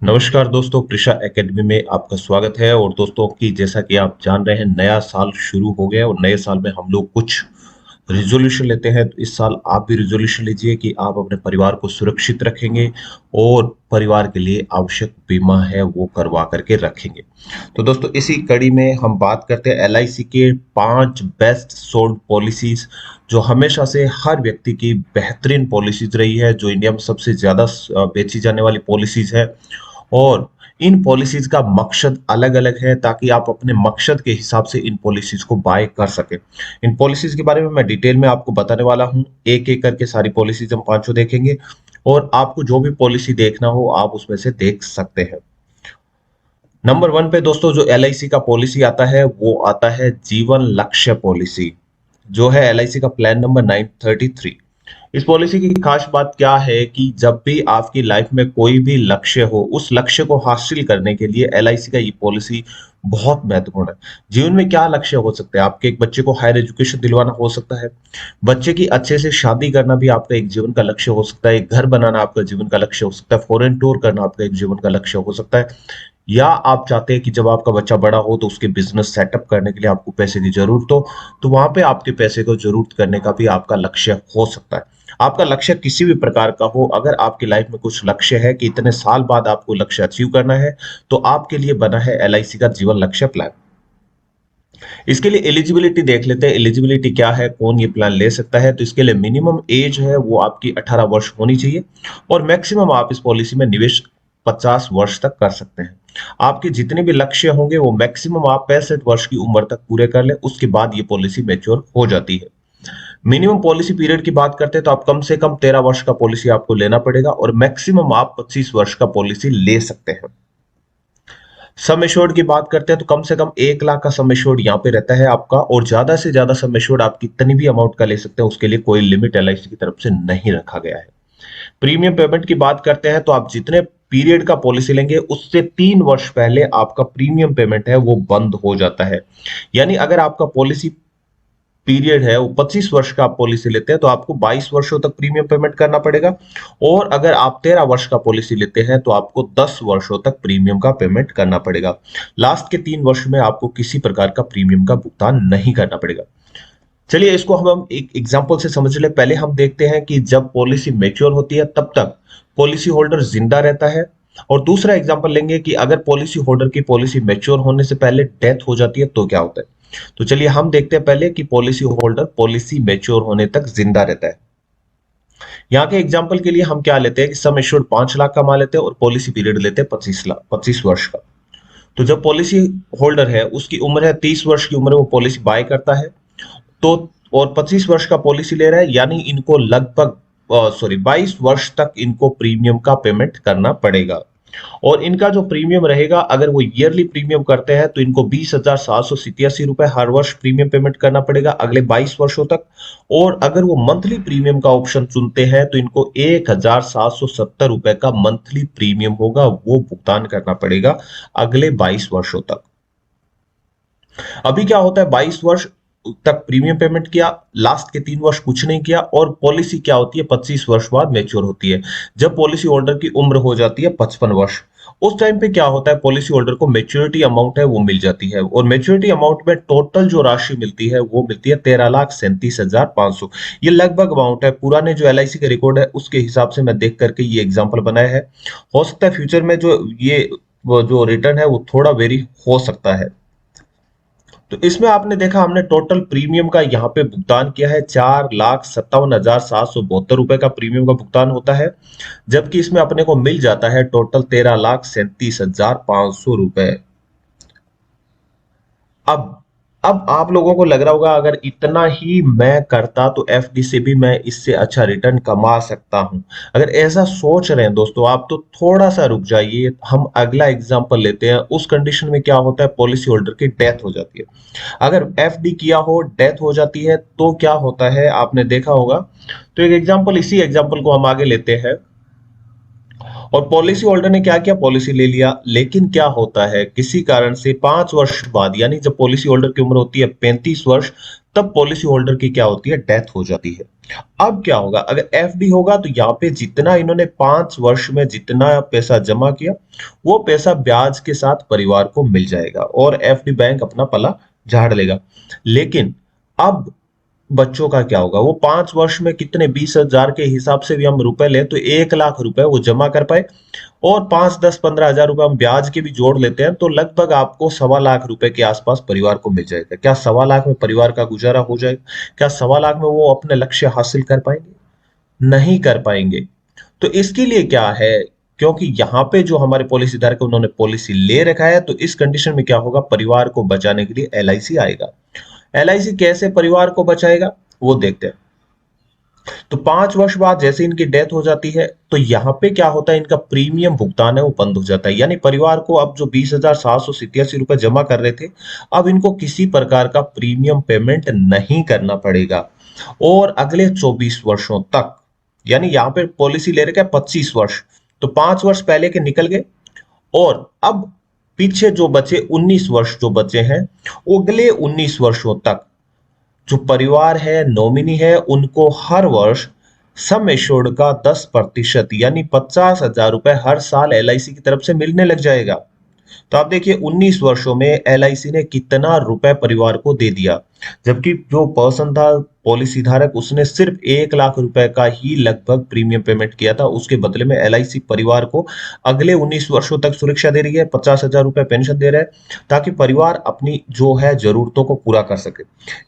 नमस्कार दोस्तों, प्रिशा एकेडमी में आपका स्वागत है। और दोस्तों की जैसा कि आप जान रहे हैं, नया साल शुरू हो गया और नए साल में हम लोग कुछ रिजोल्यूशन लेते हैं। तो इस साल आप भी रिजोल्यूशन लीजिए कि आप अपने परिवार को सुरक्षित रखेंगे और परिवार के लिए आवश्यक बीमा है वो करवा करके रखेंगे। तो दोस्तों इसी कड़ी में हम बात करते हैं एलआईसी के 5 बेस्ट सोल्ड पॉलिसीज, जो हमेशा से हर व्यक्ति की बेहतरीन पॉलिसीज रही है, जो इंडिया में सबसे ज्यादा बेची जाने वाली पॉलिसीज है। और इन पॉलिसीज का मकसद अलग अलग है ताकि आप अपने मकसद के हिसाब से इन पॉलिसीज को बाय कर सके। इन पॉलिसीज के बारे में मैं डिटेल में आपको बताने वाला हूं। एक एक करके सारी पॉलिसीज हम पांचों देखेंगे और आपको जो भी पॉलिसी देखना हो आप उसमें से देख सकते हैं। नंबर 1 पे दोस्तों जो एलआईसी का पॉलिसी आता है वो आता है जीवन लक्ष्य पॉलिसी, जो है एलआईसी का प्लान नंबर 933। इस पॉलिसी की खास बात क्या है कि जब भी आपकी लाइफ में कोई भी लक्ष्य हो, उस लक्ष्य को हासिल करने के लिए एलआईसी का ये पॉलिसी बहुत महत्वपूर्ण है। जीवन में क्या लक्ष्य हो सकते हैं? आपके एक बच्चे को हायर एजुकेशन दिलवाना हो सकता है, बच्चे की अच्छे से शादी करना भी आपका एक जीवन का लक्ष्य हो सकता है, एक घर बनाना आपका जीवन का लक्ष्य हो सकता है, फॉरेन टूर करना आपका एक जीवन का लक्ष्य हो सकता है, या आप चाहते हैं कि जब आपका बच्चा बड़ा हो तो उसके बिजनेस सेटअप करने के लिए आपको पैसे की जरूरत हो, तो वहां पे आपके पैसे को जरूरत करने का भी आपका लक्ष्य हो सकता है। आपका लक्ष्य किसी भी प्रकार का हो, अगर आपकी लाइफ में कुछ लक्ष्य है कि इतने साल बाद आपको लक्ष्य अचीव करना है, तो आपके लिए बना है एलआईसी का जीवन लक्ष्य प्लान। इसके लिए एलिजिबिलिटी देख लेते हैं। एलिजिबिलिटी क्या है, कौन ये प्लान ले सकता है? तो इसके लिए मिनिमम एज है वो आपकी 18 वर्ष होनी चाहिए और मैक्सिमम आप इस पॉलिसी में निवेश 50 वर्ष तक कर सकते हैं। आपके जितने भी लक्ष्य होंगे वो मैक्सिमम आप 65 वर्ष की उम्र तक पूरे कर ले, उसके बाद ये पॉलिसी मैच्योर हो जाती है। मिनिमम पॉलिसी पीरियड की बात करते हैं तो आप कम से कम 13 वर्ष का पॉलिसी आपको लेना पड़ेगा और मैक्सिमम आप 25 वर्ष का पॉलिसी ले सकते हैं। सम एश्योर्ड की बात करते हैं तो कम से कम 1 लाख का सम एश्योर्ड यहाँ पे रहता है आपका, और ज्यादा से ज्यादा सम एश्योर्ड आप कितनी भी अमाउंट का ले सकते हैं, उसके लिए कोई लिमिट एलआईसी की तरफ से नहीं रखा गया है। प्रीमियम पेमेंट की बात करते हैं तो आप जितने पीरियड का पॉलिसी लेंगे उससे 3 वर्ष पहले आपका प्रीमियम पेमेंट है वो बंद हो जाता है। यानी अगर आपका पॉलिसी पीरियड है वो 25 वर्ष का आप पॉलिसी लेते हैं तो आपको 22 वर्षों तक प्रीमियम पेमेंट करना पड़ेगा, और अगर आप 13 वर्ष का पॉलिसी लेते हैं तो आपको 10 वर्षों तक प्रीमियम का पेमेंट करना पड़ेगा। लास्ट के 3 वर्ष में आपको किसी प्रकार का प्रीमियम का भुगतान नहीं करना पड़ेगा। चलिए इसको हम एक एग्जांपल से समझ ले। पहले हम देखते हैं कि जब पॉलिसी मैच्योर होती है तब तक पॉलिसी होल्डर जिंदा रहता है, और दूसरा एग्जांपल लेंगे कि अगर पॉलिसी होल्डर की पॉलिसी मैच्योर होने से पहले डेथ हो जाती है तो क्या होता है। तो चलिए हम देखते हैं पहले कि पॉलिसी होल्डर पॉलिसी मैच्योर होने तक जिंदा रहता है। यहाँ के एग्जांपल के लिए हम क्या लेते हैं कि सम एश्योर्ड 5 लाख कमा लेते हैं और पॉलिसी पीरियड लेते हैं 25 लाख 25 वर्ष का। तो जब पॉलिसी होल्डर है उसकी उम्र है 30 वर्ष की उम्र, वो पॉलिसी बाय करता है तो, और 25 वर्ष का पॉलिसी ले रहा है, यानी इनको लगभग 22 वर्ष तक इनको प्रीमियम का पेमेंट करना पड़ेगा। और इनका जो प्रीमियम रहेगा, अगर वो ईयरली प्रीमियम करते हैं तो इनको 20,787 रुपए हर वर्ष प्रीमियम पेमेंट करना पड़ेगा अगले 22 वर्षों तक। और अगर वो मंथली प्रीमियम का ऑप्शन चुनते हैं तो इनको 1,770 रुपए का मंथली प्रीमियम होगा, वो भुगतान करना पड़ेगा अगले 22 वर्षों तक। अभी क्या होता है, 22 वर्ष तक प्रीमियम पेमेंट किया, लास्ट के 3 वर्ष कुछ नहीं किया, और पॉलिसी क्या होती है 25 वर्ष बाद मैच्योर होती है। जब पॉलिसी होल्डर की उम्र हो जाती है 55 वर्ष, उस टाइम पे क्या होता है, पॉलिसी होल्डर को मेच्योरिटी अमाउंट है वो मिल जाती है, और मेच्योरिटी अमाउंट में टोटल जो राशि मिलती है वो मिलती है 13,37,500। ये लगभग अमाउंट है। पुराने जो एलआईसी के रिकॉर्ड है उसके हिसाब से मैं देख करके ये एग्जाम्पल बनाया है। हो सकता है फ्यूचर में जो ये वो जो रिटर्न है वो थोड़ा वेरी हो सकता है। तो इसमें आपने देखा हमने टोटल प्रीमियम का यहाँ पे भुगतान किया है 4,57,772 रुपए का प्रीमियम का भुगतान होता है, जबकि इसमें अपने को मिल जाता है टोटल 13,37,500 रुपए। अब अब आप लोगों को लग रहा होगा अगर इतना ही मैं करता तो एफडी से भी मैं इससे अच्छा रिटर्न कमा सकता हूं। अगर ऐसा सोच रहे हैं दोस्तों आप, तो थोड़ा सा रुक जाइए, हम अगला एग्जांपल लेते हैं। उस कंडीशन में क्या होता है, पॉलिसी होल्डर की डेथ हो जाती है। अगर एफडी किया हो, डेथ हो जाती है तो क्या होता है आपने देखा होगा। तो एक एग्जांपल, इसी एग्जांपल को हम आगे लेते हैं। और पॉलिसी होल्डर ने क्या किया, पॉलिसी ले लिया, लेकिन क्या होता है किसी कारण से 5 वर्ष बाद, यानी जब पॉलिसी होल्डर की उम्र होती है 35 वर्ष, तब पॉलिसी होल्डर की क्या होती है, डेथ हो जाती है। अब क्या होगा, अगर एफडी होगा तो यहाँ पे जितना इन्होंने 5 वर्ष में जितना पैसा जमा किया, वो पैसा ब्याज के साथ परिवार को मिल जाएगा और एफडी बैंक अपना पला झाड़ लेगा। लेकिन अब बच्चों का क्या होगा, वो 5 वर्ष में कितने 20,000 के हिसाब से भी हम रुपए ले तो 1 लाख रुपए वो जमा कर पाए, और 5, 10, 15 हजार रुपए हम ब्याज के भी जोड़ लेते हैं तो लगभग आपको 1.25 लाख रुपए के आसपास परिवार को मिल जाएगा। क्या 1.25 लाख में परिवार का गुजारा हो जाएगा? क्या 1.25 लाख में वो अपने लक्ष्य हासिल कर पाएंगे? नहीं कर पाएंगे। तो इसके लिए क्या है, क्योंकि यहाँ पे जो हमारे पॉलिसी धारक उन्होंने पॉलिसी ले रखा है, तो इस कंडीशन में क्या होगा, परिवार को बचाने के लिए एलआईसी आएगा। एलआईसी कैसे परिवार को बचाएगा वो देखते हैं। तो 5 वर्ष बाद जैसे इनकी डेथ हो जाती है तो यहाँ पे क्या होता है, इनका प्रीमियम भुगतान है वो बंद हो जाता है। यानी परिवार को अब जो 20,787 रुपए जमा कर रहे थे, अब इनको किसी प्रकार का प्रीमियम पेमेंट नहीं करना पड़ेगा। और अगले 24 वर्षों तक, यानी यहाँ पे पॉलिसी ले रखे हैं 25 वर्ष, तो 5 वर्ष पहले के निकल गए, और अब पीछे जो बचे 19 वर्ष जो बचे हैं, अगले 19 वर्षों तक जो परिवार है, नॉमिनी है, उनको हर वर्ष सम एश्योर्ड का 10% यानी 50,000 रुपए हर साल एलआईसी की तरफ से मिलने लग जाएगा। तो आप देखिए 19 वर्षों में एलआईसी ने कितना रुपए परिवार को दे दिया, जबकि जो पर्सन था पॉलिसी धारक, उसने सिर्फ 1 लाख रुपए का ही लगभग प्रीमियम पेमेंट किया था। उसके बदले में एलआईसी परिवार को अगले 19 वर्षों तक सुरक्षा दे रही है, 50,000 रुपए पेंशन दे रहा है, ताकि परिवार अपनी जो है जरूरतों को पूरा कर सके।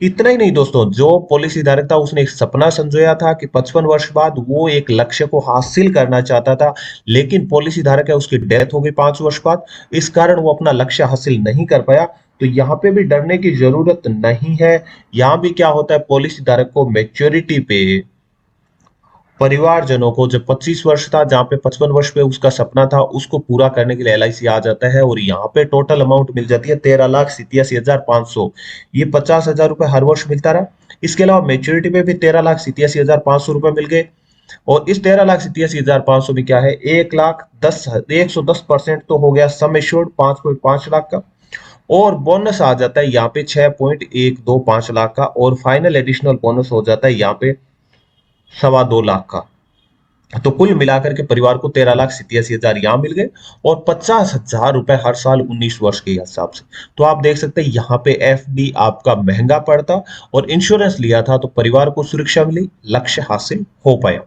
इतना ही नहीं दोस्तों, जो पॉलिसी धारक था उसने एक सपना संजोया था कि 55 वर्ष बाद वो एक लक्ष्य को हासिल करना चाहता था, लेकिन पॉलिसी धारक है उसकी डेथ हो गई 5 वर्ष बाद, इस कारण वो अपना लक्ष्य हासिल नहीं कर पाया। तो यहाँ पे भी डरने की जरूरत नहीं है। यहाँ भी क्या होता है, पॉलिसी धारक को मैच्योरिटी पे परिवारजनों को, जब 25 वर्ष था, जहां पे 55 वर्ष पे उसका सपना था, उसको पूरा करने के लिए एलआईसी आ जाता है, और यहाँ पे टोटल अमाउंट मिल जाती है 13,87,500। ये 50,000 रुपए हर वर्ष मिलता रहा। इसके अलावा मेच्योरिटी पे भी 13,87,500 रुपए मिल गए। और इस 13,87,500 में क्या है, 1,10,110% तो हो गया सम एश्योर्ड 5.5 लाख का, और बोनस आ जाता है यहाँ पे 6.125 लाख का, और फाइनल एडिशनल बोनस हो जाता है यहाँ पे 2.25 लाख का। तो कुल मिलाकर के परिवार को 13,87,000 यहाँ मिल गए, और 50,000 रुपए हर साल 19 वर्ष के हिसाब से। तो आप देख सकते हैं यहाँ पे एफडी आपका महंगा पड़ता, और इंश्योरेंस लिया था तो परिवार को सुरक्षा मिली, लक्ष्य हासिल हो पाया।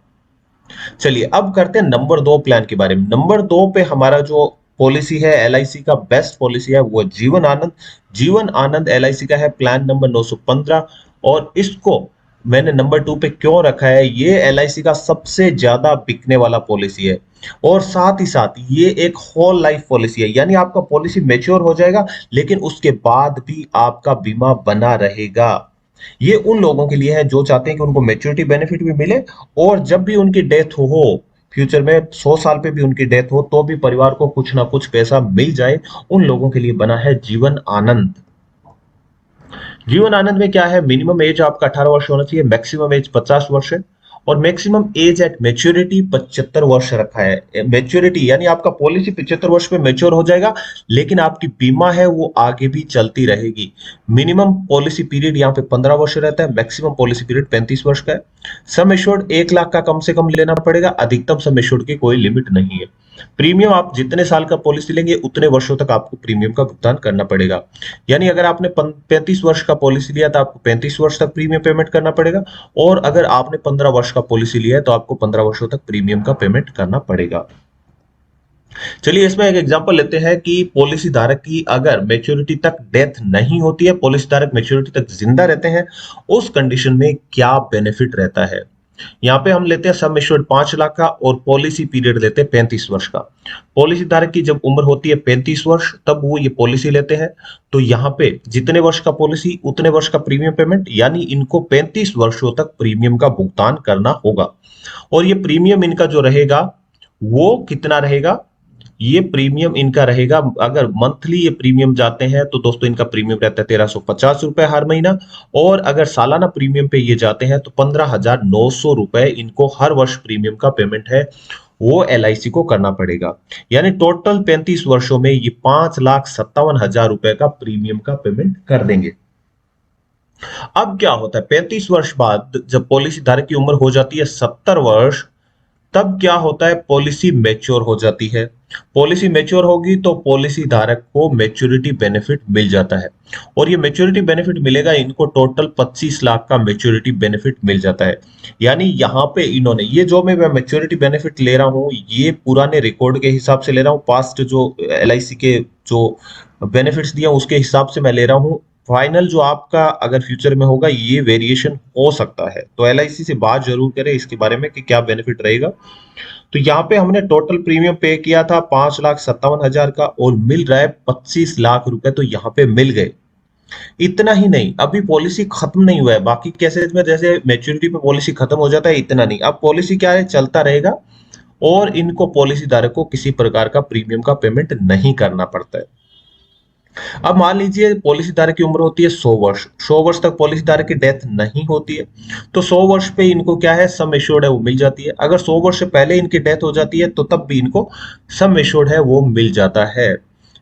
चलिए अब करते हैं नंबर 2 प्लान के बारे में। नंबर 2 पे हमारा जो पॉलिसी है एलआईसी का बेस्ट पॉलिसी है वो जीवन आनंद। जीवन आनंद एलआईसी का है प्लान नंबर 915, और इसको मैंने नंबर 2 पे क्यों रखा है, ये एलआईसी का सबसे ज्यादा बिकने वाला पॉलिसी है, और साथ ही साथ ये एक होल लाइफ पॉलिसी है। यानी आपका पॉलिसी मैच्योर हो जाएगा, लेकिन उसके बाद भी आपका बीमा बना रहेगा। ये उन लोगों के लिए है जो चाहते हैं कि उनको मैच्योरिटी बेनिफिट भी मिले, और जब भी उनकी डेथ हो, फ्यूचर में 100 साल पे भी उनकी डेथ हो, तो भी परिवार को कुछ ना कुछ पैसा मिल जाए। उन लोगों के लिए बना है जीवन आनंद। जीवन आनंद में क्या है, मिनिमम एज आपका 18 वर्ष होना चाहिए, मैक्सिमम एज 50 वर्ष है, और मैक्सिमम एज एट मेच्योरिटी 75 वर्ष रखा है। मेच्योरिटी यानी आपका पॉलिसी 75 वर्ष पे मेच्योर हो जाएगा, लेकिन आपकी बीमा है वो आगे भी चलती रहेगी। मिनिमम पॉलिसी पीरियड यहाँ पे 15 वर्ष रहता है, मैक्सिमम पॉलिसी पीरियड 35 वर्ष का है। सम एश्योर्ड 1 लाख का कम से कम लेना पड़ेगा, अधिकतम सम एश्योर्ड की कोई लिमिट नहीं है। प्रीमियम आप जितने साल का पॉलिसी लेंगे उतने वर्षों तक आपको प्रीमियम का भुगतान करना पड़ेगा। यानी अगर आपने 35 वर्ष का पॉलिसी लिया तो आपको 35 वर्ष तक प्रीमियम पेमेंट करना पड़ेगा, और अगर आपने 15 वर्ष का पॉलिसी लिया है तो आपको 15 वर्षों तक प्रीमियम का पेमेंट करना पड़ेगा। चलिए इसमें एक एग्जांपल लेते हैं कि पॉलिसी धारक की अगर मैच्योरिटी तक डेथ नहीं होती है, पॉलिसी धारक मैच्योरिटी तक जिंदा रहते हैं, उस कंडीशन में क्या बेनिफिट रहता है। यहाँ पे हम लेते हैं सम एश्योर्ड 5 लाख का, और पॉलिसी पीरियड लेते हैं 35 वर्ष का। पॉलिसी धारक की जब उम्र होती है 35 वर्ष, तब वो ये पॉलिसी लेते हैं। तो यहाँ पे जितने वर्ष का पॉलिसी उतने वर्ष का प्रीमियम पेमेंट, यानी इनको 35 वर्षों तक प्रीमियम का भुगतान करना होगा। और ये प्रीमियम इनका जो रहेगा वो कितना रहेगा, ये प्रीमियम इनका रहेगा, अगर मंथली ये प्रीमियम जाते हैं तो दोस्तों इनका प्रीमियम रहता है 1350 रुपए हर महीना, और अगर सालाना प्रीमियम पे ये जाते हैं तो 15,900 रुपए इनको हर वर्ष प्रीमियम का पेमेंट है। वो LIC को करना पड़ेगा। यानी टोटल 35 वर्षों में ये 5,57,000 रुपए का प्रीमियम का पेमेंट कर देंगे। अब क्या होता है, 35 वर्ष बाद जब पॉलिसी धारक की उम्र हो जाती है 70 वर्ष, तब क्या होता है, पॉलिसी मैच्योर हो जाती है। पॉलिसी मैच्योर होगी तो पॉलिसी धारक को मैच्योरिटी बेनिफिट मिल जाता है, और ये मैच्योरिटी बेनिफिट मिलेगा इनको टोटल 25 लाख का मैच्योरिटी बेनिफिट मिल जाता है। यानी यहाँ पे इन्होंने ये जो मैं मैच्योरिटी बेनिफिट ले रहा हूँ, ये पुराने रिकॉर्ड के हिसाब से ले रहा हूँ, पास्ट जो LIC के जो बेनिफिट्स दिया उसके हिसाब से मैं ले रहा हूँ। फाइनल जो आपका अगर फ्यूचर में होगा ये वेरिएशन हो सकता है, तो LIC से बात जरूर करें इसके बारे में कि क्या बेनिफिट रहेगा। तो यहाँ पे हमने टोटल प्रीमियम पे किया था 5,57,000 का, और मिल रहा है 25 लाख रुपए, तो यहाँ पे मिल गए। इतना ही नहीं, अभी पॉलिसी खत्म नहीं हुआ है। बाकी केसेस में जैसे मैच्योरिटी पे पॉलिसी खत्म हो जाता है, इतना नहीं, अब पॉलिसी क्या है, चलता रहेगा, और इनको पॉलिसी धारक को किसी प्रकार का प्रीमियम का पेमेंट नहीं करना पड़ता है। अब मान लीजिए पॉलिसी धारक की उम्र होती है 100 वर्ष, 100 वर्ष तक पॉलिसी धारक की डेथ नहीं होती है, तो 100 वर्ष पे इनको क्या है, सम एश्योर्ड है वो मिल जाती है। अगर 100 वर्ष से पहले इनकी डेथ हो जाती है तो तब भी इनको सम एश्योर्ड है वो मिल जाता है।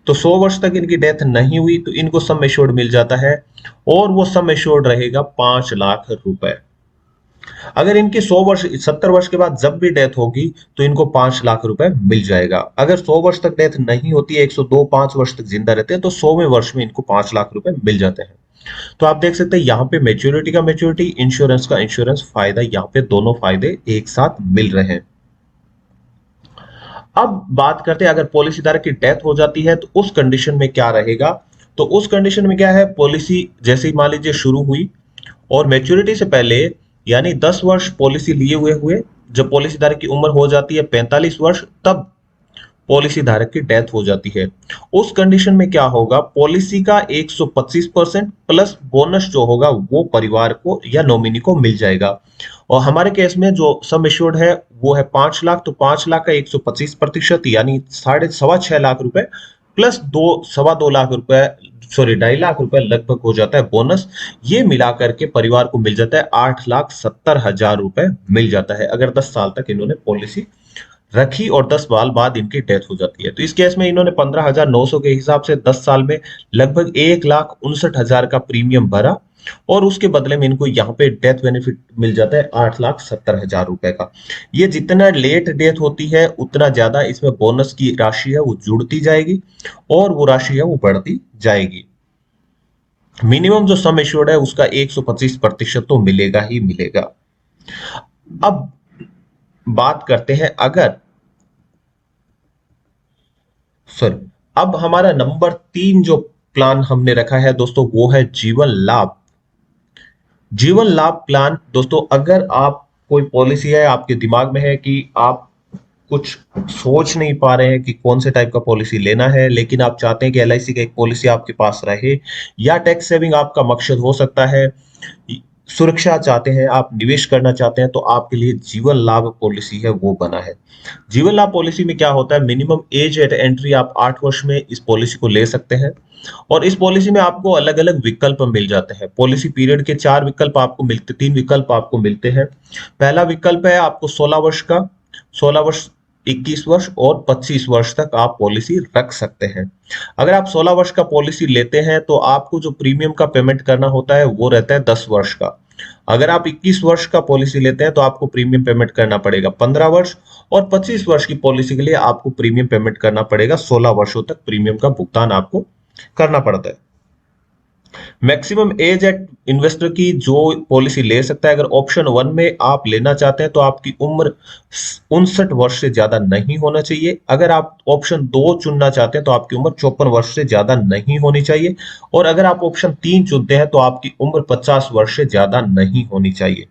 तो 100 वर्ष तक इनकी डेथ नहीं हुई तो इनको सम एश्योर्ड मिल जाता है, और वो सम एश्योर्ड रहेगा 5 लाख रुपए। अगर इनकी 100 वर्ष 70 वर्ष के बाद जब भी डेथ होगी तो इनको 5 लाख रुपए मिल जाएगा। अगर 100 वर्ष तक डेथ नहीं होती है, 102 5 वर्ष तक जिंदा रहते हैं, तो 100वें वर्ष में इनको 5 लाख रुपए मिल जाते हैं। तो आप देख सकते हैं यहाँ पे मैच्योरिटी का मैच्योरिटी, इंश्योरेंस का इंश्योरेंस, फायदा यहाँ पे दोनों फायदे एक साथ मिल रहे हैं। अब बात करते हैं अगर पॉलिसी धारक की डेथ हो जाती है तो उस कंडीशन में क्या रहेगा। तो उस कंडीशन में क्या है, पॉलिसी जैसे ही मान लीजिए शुरू हुई और मैच्योरिटी से पहले यानी 10 वर्ष पॉलिसी लिए हुए हुए, जब पॉलिसी धारक की उम्र हो जाती है 45 वर्ष, तब पॉलिसी धारक की डेथ हो जाती है। उस कंडीशन में क्या होगा, पॉलिसी का 125% प्लस बोनस जो होगा वो परिवार को या नॉमिनी को मिल जाएगा। और हमारे केस में जो सम एश्योर्ड है वो है 5 लाख, तो 5 लाख का 125% यानी 6.5 लाख रुपए प्लस 2.25 लाख रुपए, सॉरी 2.5 लाख रुपए लगभग हो जाता है बोनस। ये मिला करके परिवार को मिल जाता है 8,70,000 रुपए मिल जाता है, अगर 10 साल तक इन्होंने पॉलिसी रखी और 10 साल बाद इनकी डेथ हो जाती है। तो इस केस में इन्होंने 15,900 के हिसाब से 10 साल में लगभग 1,59,000 का प्रीमियम भरा, और उसके बदले में इनको यहाँ पे डेथ बेनिफिट मिल जाता है 8,70,000 रुपए का। ये जितना लेट डेथ होती है उतना ज्यादा इसमें बोनस की राशि है वो जुड़ती जाएगी, और वो राशि है वो बढ़ती जाएगी। मिनिमम जो सम एश्योर्ड है उसका 125% तो मिलेगा ही मिलेगा। अब बात करते हैं अगर, सॉरी, अब हमारा नंबर 3 जो प्लान हमने रखा है दोस्तों वो है जीवन लाभ। जीवन लाभ प्लान दोस्तों, अगर आप कोई पॉलिसी है आपके दिमाग में है कि आप कुछ सोच नहीं पा रहे हैं कि कौन से टाइप का पॉलिसी लेना है, लेकिन आप चाहते हैं कि LIC का एक पॉलिसी आपके पास रहे, या टैक्स सेविंग आपका मकसद हो सकता है, सुरक्षा चाहते हैं, आप निवेश करना चाहते हैं, तो आपके लिए जीवन लाभ पॉलिसी है वो बना है। जीवन लाभ पॉलिसी में क्या होता है, मिनिमम एज एट एंट्री आप 8 वर्ष में इस पॉलिसी को ले सकते हैं, और इस पॉलिसी में आपको अलग अलग विकल्प मिल जाते हैं। पॉलिसी पीरियड के 4 विकल्प आपको मिलते, 3 विकल्प आपको मिलते हैं। पहला विकल्प है आपको 16 वर्ष का, 16 वर्ष, 21 वर्ष और 25 वर्ष तक आप पॉलिसी रख सकते हैं। अगर आप 16 वर्ष का पॉलिसी लेते हैं तो आपको जो प्रीमियम का पेमेंट करना होता है वो रहता है 10 वर्ष का। अगर आप 21 वर्ष का पॉलिसी लेते हैं तो आपको प्रीमियम पेमेंट करना पड़ेगा 15 वर्ष, और 25 वर्ष की पॉलिसी के लिए आपको प्रीमियम पेमेंट करना पड़ेगा 16 वर्षों तक प्रीमियम का भुगतान आपको करना पड़ता है। मैक्सिमम एज एट इन्वेस्टर की जो पॉलिसी ले सकता है, अगर ऑप्शन 1 में आप लेना चाहते हैं तो आपकी उम्र 59 वर्ष से ज्यादा नहीं होना चाहिए। अगर आप ऑप्शन 2 चुनना चाहते हैं तो आपकी उम्र 54 वर्ष से ज्यादा नहीं होनी चाहिए, और अगर आप ऑप्शन 3 चुनते हैं तो आपकी उम्र 50 वर्ष से ज्यादा नहीं होनी चाहिए।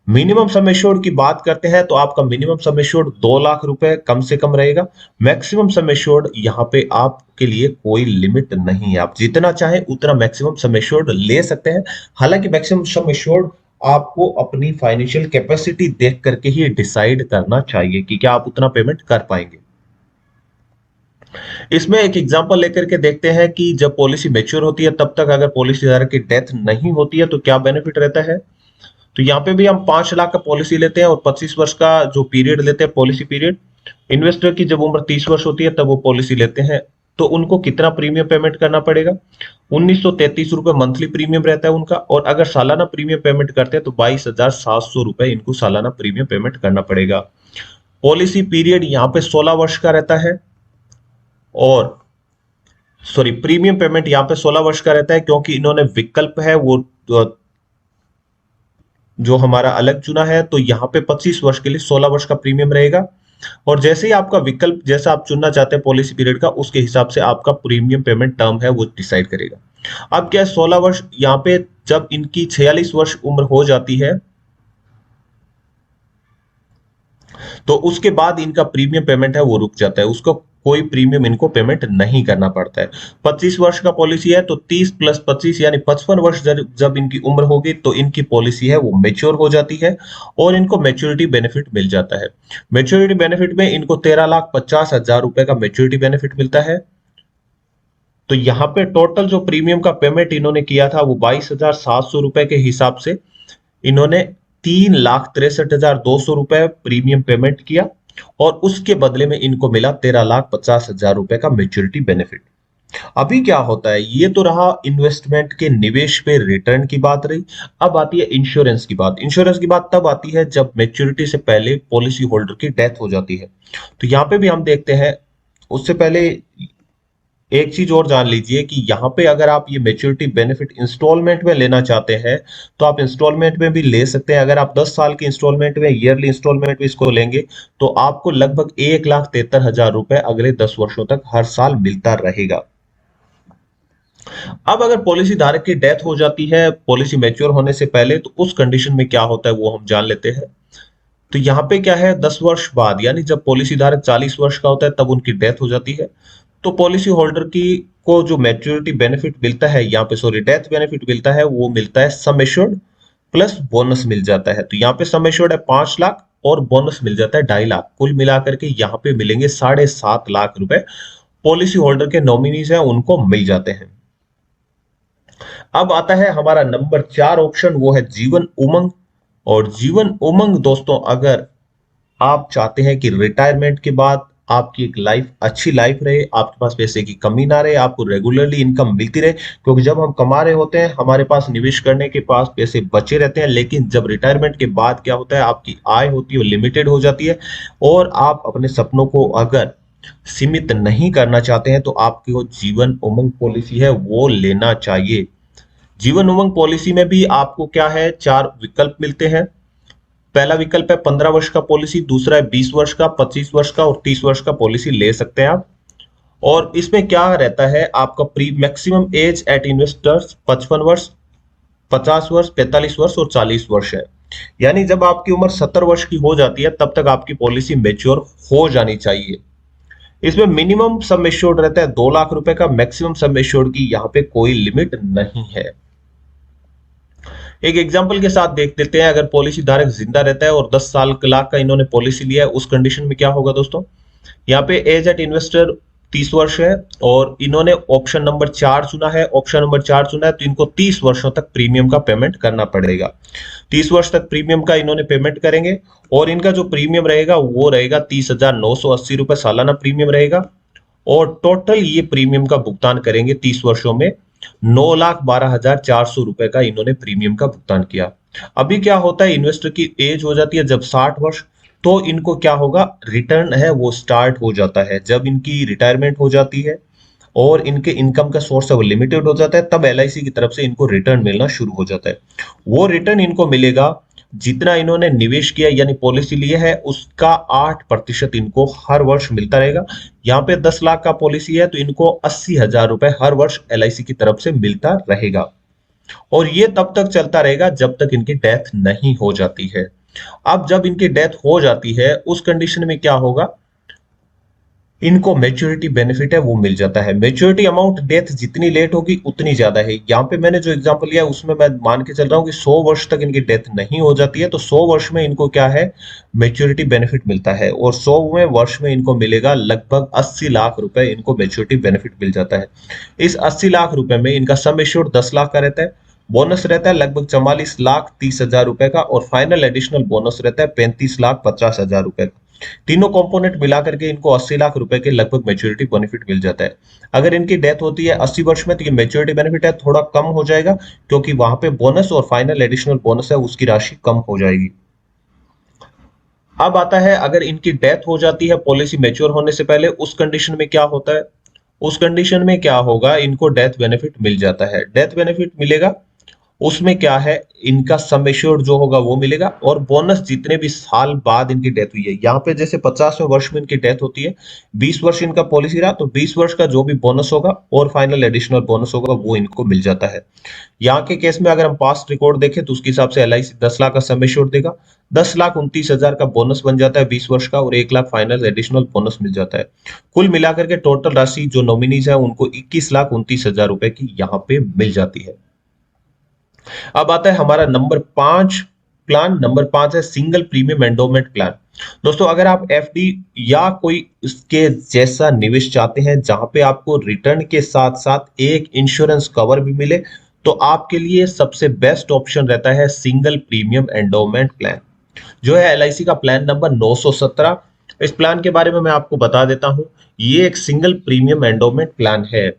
मिनिमम सम एश्योर्ड की बात करते हैं तो आपका मिनिमम सम एश्योर्ड 2 लाख रुपए कम से कम रहेगा। मैक्सिमम सम एश्योर्ड यहाँ पे आपके लिए कोई लिमिट नहीं है, आप जितना चाहें उतना मैक्सिमम सम एश्योर्ड ले सकते हैं। हालांकि मैक्सिमम सम एश्योर्ड आपको अपनी फाइनेंशियल कैपेसिटी देख करके ही डिसाइड करना चाहिए कि क्या आप उतना पेमेंट कर पाएंगे। इसमें एक एग्जांपल लेकर के देखते हैं कि जब पॉलिसी मैच्योर होती है तब तक अगर पॉलिसी धारक की डेथ नहीं होती है तो क्या बेनिफिट रहता है। तो यहाँ पे भी हम 5 लाख का पॉलिसी लेते हैं और 25 वर्ष का जो पीरियड लेते हैं पॉलिसी पीरियड। इन्वेस्टर की जब उम्र 30 वर्ष होती है तब वो पॉलिसी लेते हैं। तो उनको कितना प्रीमियम पेमेंट करना पड़ेगा? 1933 रुपए मंथली प्रीमियम रहता है उनका, और अगर सालाना प्रीमियम पेमेंट करते हैं तो 22,700 रुपए इनको सालाना प्रीमियम पेमेंट करना पड़ेगा। पॉलिसी पीरियड यहाँ पे 16 वर्ष का रहता है, और सॉरी प्रीमियम पेमेंट यहाँ पे 16 वर्ष का रहता है, क्योंकि इन्होंने विकल्प है वो जो हमारा अलग चुना है। तो यहाँ पे 25 वर्ष के लिए 16 वर्ष का प्रीमियम रहेगा, और जैसे ही आपका विकल्प जैसा आप चुनना चाहते हैं पॉलिसी पीरियड का, उसके हिसाब से आपका प्रीमियम पेमेंट टर्म है वो डिसाइड करेगा। अब क्या है, 16 वर्ष यहाँ पे जब इनकी 46 वर्ष उम्र हो जाती है तो उसके बाद इनका प्रीमियम पेमेंट है वो रुक जाता है, उसको कोई प्रीमियम इनको पेमेंट नहीं करना पड़ता है। 25 वर्ष का पॉलिसी है तो 30 + 25 यानी 55 वर्ष जब इनकी उम्र होगी तो इनकी पॉलिसी है वो मेच्योर हो जाती है, और इनको मेच्योरिटी बेनिफिट मिल जाता है। मेच्योरिटी बेनिफिट में इनको 13,50,000 रुपए का मेच्योरिटी बेनिफिट मिलता है। तो यहाँ पे टोटल जो प्रीमियम का पेमेंट इन्होंने किया था वो 22,700 रुपए के हिसाब से इन्होंने 3,63,200 रुपए प्रीमियम पेमेंट किया, और उसके बदले में इनको मिला 13,50,000 रुपए का मेच्योरिटी बेनिफिट। अभी क्या होता है, ये तो रहा इन्वेस्टमेंट के निवेश पे रिटर्न की बात रही। अब आती है इंश्योरेंस की बात। इंश्योरेंस की बात तब आती है जब मेच्योरिटी से पहले पॉलिसी होल्डर की डेथ हो जाती है। तो यहाँ पे भी हम देखते हैं, उससे पहले एक चीज और जान लीजिए कि यहाँ पे अगर आप ये मेच्योरिटी बेनिफिट इंस्टॉलमेंट में लेना चाहते हैं तो आप इंस्टॉलमेंट में भी ले सकते हैं। अगर आप 10 साल की इंस्टॉलमेंट में, ईयरली इंस्टॉलमेंट में इसको लेंगे तो आपको लगभग 1,73,000 रुपए अगले 10 वर्षों तक हर साल मिलता रहेगा। अब अगर पॉलिसी धारक की डेथ हो जाती है पॉलिसी मैच्योर होने से पहले, तो उस कंडीशन में क्या होता है वो हम जान लेते हैं। तो यहाँ पे क्या है, 10 वर्ष बाद यानी जब पॉलिसी धारक 40 वर्ष का होता है तब उनकी डेथ हो जाती है, तो पॉलिसी होल्डर की को जो मैच्योरिटी बेनिफिट मिलता है, यहाँ पे सॉरी डेथ बेनिफिट मिलता है, वो मिलता है सम एश्योर्ड प्लस बोनस मिल जाता है। तो यहाँ पे सम एश्योर्ड है 5 लाख और बोनस मिल जाता है 2.5 लाख, कुल मिलाकर के यहाँ पे मिलेंगे 7.5 लाख रुपए पॉलिसी होल्डर के नॉमिनीज हैं उनको मिल जाते हैं। अब आता है हमारा नंबर 4 ऑप्शन, वो है जीवन उमंग। और जीवन उमंग दोस्तों, अगर आप चाहते हैं कि रिटायरमेंट के बाद आपकी एक लाइफ अच्छी लाइफ रहे, आपके पास पैसे की कमी ना रहे, आपको रेगुलरली इनकम मिलती रहे, क्योंकि जब हम कमा रहे होते हैं हमारे पास निवेश करने के पास पैसे बचे रहते हैं, लेकिन जब रिटायरमेंट के बाद क्या होता है, आपकी आय होती है वो लिमिटेड हो जाती है, और आप अपने सपनों को अगर सीमित नहीं करना चाहते हैं तो आपकी वो जीवन उमंग पॉलिसी है वो लेना चाहिए। जीवन उमंग पॉलिसी में भी आपको क्या है, 4 विकल्प मिलते हैं। पहला विकल्प है 15 वर्ष का पॉलिसी, दूसरा है 20 वर्ष का, 25 वर्ष का और 30 वर्ष का पॉलिसी ले सकते हैं आप। और इसमें क्या रहता है, आपका pre maximum age at investors 55 वर्ष, 50 वर्ष, 45 वर्ष और 40 वर्ष है। यानी जब आपकी उम्र 70 वर्ष की हो जाती है तब तक आपकी पॉलिसी मेच्योर हो जानी चाहिए। इसमें मिनिमम सम एश्योर्ड रहता है 2 लाख रुपए का, मैक्सिमम सम एश्योर्ड की यहाँ पे कोई लिमिट नहीं है। एक एग्जांपल के साथ देख लेते हैं, अगर पॉलिसी धारक जिंदा रहता है और 10 साल लाख का इन्होंने पॉलिसी लिया है, उस कंडीशन में क्या होगा दोस्तों। यहाँ पे एज एट इन्वेस्टर 30 वर्ष है और इन्होंने ऑप्शन नंबर 4 चुना है, ऑप्शन नंबर 4 चुना है, तो इनको 30 वर्षों तक प्रीमियम का पेमेंट करना पड़ेगा। 30 वर्ष तक प्रीमियम का इन्होंने पेमेंट करेंगे, और इनका जो प्रीमियम रहेगा वो रहेगा 30,980 रुपए सालाना प्रीमियम रहेगा, और टोटल ये प्रीमियम का भुगतान करेंगे 30 वर्षों में 9,12,400 रुपए का इन्होंने प्रीमियम का भुगतान किया। अभी क्या होता है, इन्वेस्टर की एज हो जाती है जब 60 वर्ष, तो इनको क्या होगा, रिटर्न है वो स्टार्ट हो जाता है। जब इनकी रिटायरमेंट हो जाती है और इनके इनकम का सोर्स है वो लिमिटेड हो जाता है, तब एलआईसी की तरफ से इनको रिटर्न मिलना शुरू हो जाता है। वो रिटर्न इनको मिलेगा जितना इन्होंने निवेश किया यानी पॉलिसी लिया है उसका 8% इनको हर वर्ष मिलता रहेगा। यहाँ पे 10 लाख का पॉलिसी है तो इनको 80,000 रुपए हर वर्ष एलआईसी की तरफ से मिलता रहेगा, और ये तब तक चलता रहेगा जब तक इनकी डेथ नहीं हो जाती है। अब जब इनकी डेथ हो जाती है उस कंडीशन में क्या होगा, इनको मेच्योरिटी बेनिफिट है वो मिल जाता है। मेच्योरिटी अमाउंट डेथ जितनी लेट होगी उतनी ज्यादा है। यहाँ पे मैंने जो एग्जांपल लिया उसमें मैं मान के चल रहा हूँ कि 100 वर्ष तक इनकी डेथ नहीं हो जाती है, तो 100 वर्ष में इनको क्या है, मेच्योरिटी बेनिफिट मिलता है, और 100वें वर्ष में इनको मिलेगा लगभग 80 लाख रुपए इनको मेच्योरिटी बेनिफिट मिल जाता है। इस 80 लाख रुपए में इनका सम एश्योर्ड 10 लाख का रहता है, बोनस रहता है लगभग 44,30,000 रुपए का, और फाइनल एडिशनल बोनस रहता है 35,50,000 रुपए का। तीनों कंपोनेंट मिला करके इनको 80 लाख रुपए के लगभग मैच्योरिटी बेनिफिट मिल जाता है। अगर इनकी डेथ होती है 80 वर्ष में, तो ये मैच्योरिटी बेनिफिट है थोड़ा कम हो जाएगा, क्योंकि वहां पे बोनस और फाइनल एडिशनल बोनस है उसकी राशि कम हो जाएगी। अब आता है, अगर इनकी डेथ हो जाती है पॉलिसी मैच्योर होने से पहले, उस कंडीशन में क्या होता है? उस कंडीशन में क्या होगा, इनको डेथ बेनिफिट मिल जाता है। डेथ बेनिफिट मिलेगा, उसमें क्या है, इनका सम एश्योर्ड जो होगा वो मिलेगा, और बोनस जितने भी साल बाद इनकी डेथ हुई है, यहाँ पे जैसे 50वें वर्ष में इनकी डेथ होती है, 20 वर्ष इनका पॉलिसी रहा, तो 20 वर्ष का जो भी बोनस होगा और फाइनल एडिशनल बोनस होगा वो इनको मिल जाता है। यहाँ के केस में अगर हम पास्ट रिकॉर्ड देखें तो उसके हिसाब से LIC 10 लाख का सम एश्योर्ड देगा, 10,29,000 का बोनस बन जाता है 20 वर्ष का, और 1 लाख फाइनल एडिशनल बोनस मिल जाता है। कुल मिलाकर के टोटल राशि जो नॉमिनीज है उनको 21,29,000 रुपए की यहाँ पे मिल जाती है। अब आता है हमारा नंबर 5 प्लान। नंबर 5 है सिंगल प्रीमियम एंडोमेंट प्लान। दोस्तों, अगर आप FD या कोई इसके जैसा निवेश चाहते हैं जहां पे आपको रिटर्न के साथ साथ एक इंश्योरेंस कवर भी मिले, तो आपके लिए सबसे बेस्ट ऑप्शन रहता है सिंगल प्रीमियम एंडोमेंट प्लान, जो है LIC का प्लान नंबर 917। इस प्लान के बारे में मैं आपको बता देता हूं। ये एक सिंगल प्रीमियम एंडोमेंट प्लान है,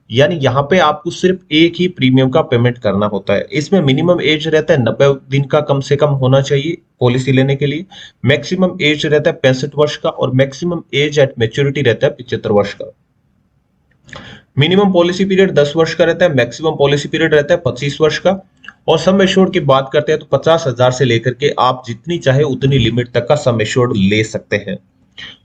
यानी यहाँ पे आपको सिर्फ एक ही प्रीमियम का पेमेंट करना होता है। इसमें मिनिमम एज रहता है 90 दिन का कम से कम होना चाहिए पॉलिसी लेने के लिए। मैक्सिमम एज रहता है 65 वर्ष का, और मैक्सिमम एज एट मेच्योरिटी रहता है 75 वर्ष का। मिनिमम पॉलिसी पीरियड 10 वर्ष का रहता है, मैक्सिमम पॉलिसी पीरियड रहता है 25 वर्ष का। और सम एश्योर्ड की बात करते हैं तो 50,000 से लेकर के आप जितनी चाहे उतनी लिमिट तक का सम एश्योर्ड ले सकते हैं।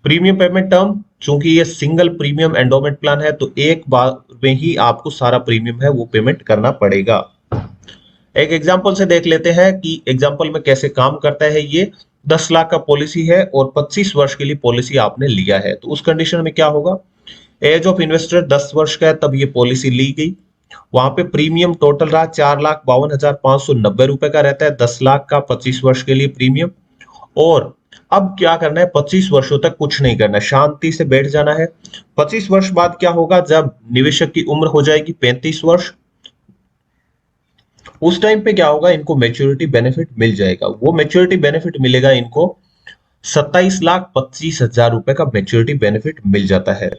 प्रीमियम पेमेंट टर्म, चूंकि ये सिंगल प्रीमियम एंडोमेंट प्लान है, तो एक बार में ही आपको सारा प्रीमियम है वो पेमेंट करना पड़ेगा। एक एग्जांपल से देख लेते हैं कि एग्जांपल में कैसे काम करता है। ये 10 लाख का पॉलिसी है और 25 वर्ष के लिए पॉलिसी आपने लिया है, तो उस कंडीशन में क्या होगा, एज ऑफ इन्वेस्टर 10 वर्ष का है तब ये पॉलिसी ली गई। वहां पे प्रीमियम टोटल रहा 4,52,590 रुपए का रहता है 10 लाख का 25 वर्ष के लिए प्रीमियम। और अब क्या करना है, 25 वर्षों तक कुछ नहीं करना है, शांति से बैठ जाना है। 25 वर्ष बाद क्या होगा, जब निवेशक की उम्र हो जाएगी 35 वर्ष, उस टाइम पे क्या होगा, इनको मैच्योरिटी बेनिफिट मिल जाएगा। वो मैच्योरिटी बेनिफिट मिलेगा इनको 27,25,000 रुपए का मैच्योरिटी बेनिफिट मिल जाता है।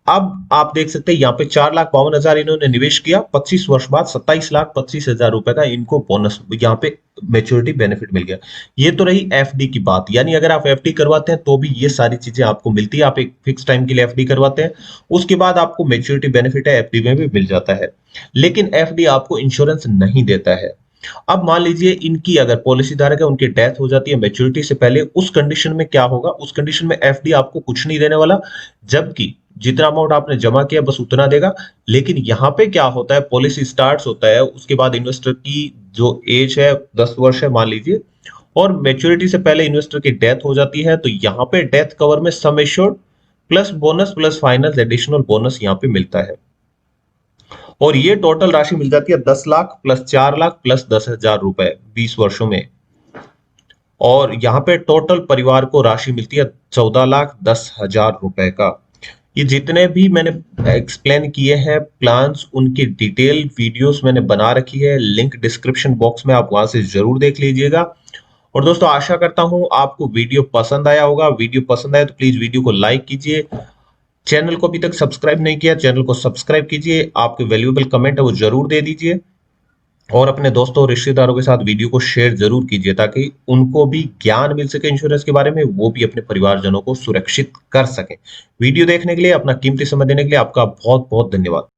अब आप देख सकते हैं यहाँ पे 4,52,000 इन्होंने निवेश किया, 25 वर्ष बाद 27,25,000 रुपए का इनको बोनस यहाँ पे मैच्योरिटी बेनिफिट मिल गया। ये तो रही FD की बात, यानी अगर आप FD करवाते हैं तो भी ये सारी चीजें आपको मिलती है। आप एक फिक्स टाइम के लिए FD करवाते हैं, उसके बाद आपको मैच्योरिटी बेनिफिट है FD में भी मिल जाता है, लेकिन FD आपको इंश्योरेंस नहीं देता है। अब मान लीजिए इनकी अगर पॉलिसी धारक है, उनकी डेथ हो जाती है मैच्योरिटी से पहले, उस कंडीशन में क्या होगा, उस कंडीशन में FD आपको कुछ नहीं देने वाला, जबकि जितना अमाउंट आपने जमा किया बस उतना देगा। लेकिन यहाँ पे क्या होता है, पॉलिसी स्टार्ट होता है, उसके बाद इन्वेस्टर की जो एज है 10 वर्ष है मान लीजिए, और मैच्योरिटी से पहले इन्वेस्टर की डेथ हो जाती है, तो यहाँ पे डेथ कवर में sum assured plus bonus plus final additional bonus यहाँ पे मिलता है, और ये टोटल राशि मिल जाती है 10 लाख प्लस 4 लाख प्लस 10,000 रुपए 20 वर्षों में। और यहाँ पे टोटल परिवार को राशि मिलती है 14,10,000 रुपए का। ये जितने भी मैंने एक्सप्लेन किए हैं प्लान्स, उनकी डिटेल वीडियोस मैंने बना रखी है, लिंक डिस्क्रिप्शन बॉक्स में, आप वहां से जरूर देख लीजिएगा। और दोस्तों, आशा करता हूं आपको वीडियो पसंद आया होगा। वीडियो पसंद आया तो प्लीज वीडियो को लाइक कीजिए। चैनल को अभी तक सब्सक्राइब नहीं किया, चैनल को सब्सक्राइब कीजिए। आपके वैल्यूएबल कमेंट है वो जरूर दे दीजिए, और अपने दोस्तों और रिश्तेदारों के साथ वीडियो को शेयर जरूर कीजिए, ताकि उनको भी ज्ञान मिल सके इंश्योरेंस के बारे में, वो भी अपने परिवारजनों को सुरक्षित कर सके। वीडियो देखने के लिए, अपना कीमती समय देने के लिए आपका बहुत बहुत धन्यवाद।